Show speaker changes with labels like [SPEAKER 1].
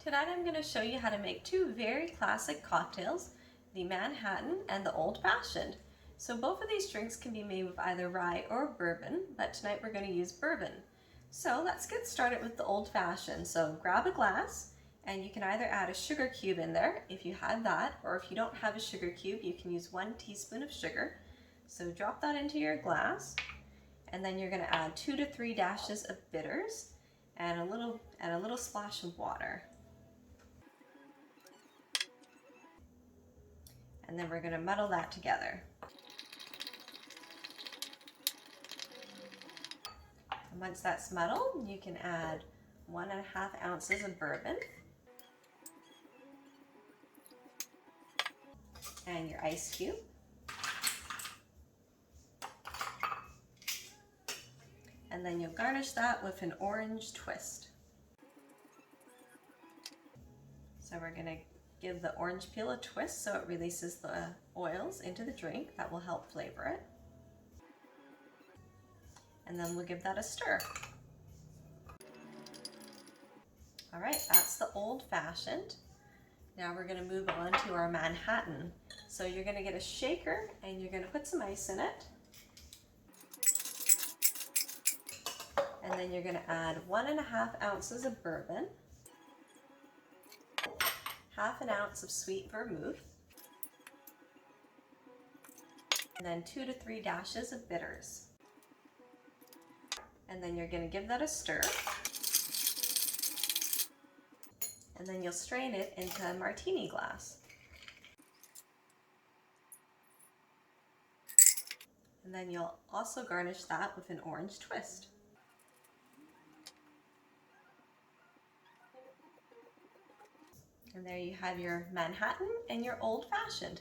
[SPEAKER 1] Tonight I'm going to show you how to make two very classic cocktails, the Manhattan and the Old Fashioned. So both of these drinks can be made with either rye or bourbon, but tonight we're going to use bourbon. So let's get started with the Old Fashioned. So grab a glass and you can either add a sugar cube in there if you have that, or if you don't have a sugar cube you can use 1 teaspoon of sugar. So drop that into your glass and then you're going to add 2 to 3 dashes of bitters and a little splash of water. And then we're going to muddle that together. And once that's muddled, you can add 1.5 ounces of bourbon and your ice cube. And then you'll garnish that with an orange twist. So we're going to give the orange peel a twist so it releases the oils into the drink. That will help flavor it. And then we'll give that a stir. All right, that's the Old Fashioned. Now we're going to move on to our Manhattan. So you're going to get a shaker and you're going to put some ice in it. And then you're going to add 1.5 ounces of bourbon, 1/2 ounce of sweet vermouth, and then 2 to 3 dashes of bitters. And then you're going to give that a stir. And then you'll strain it into a martini glass. And then you'll also garnish that with an orange twist. And there you have your Manhattan and your Old Fashioned.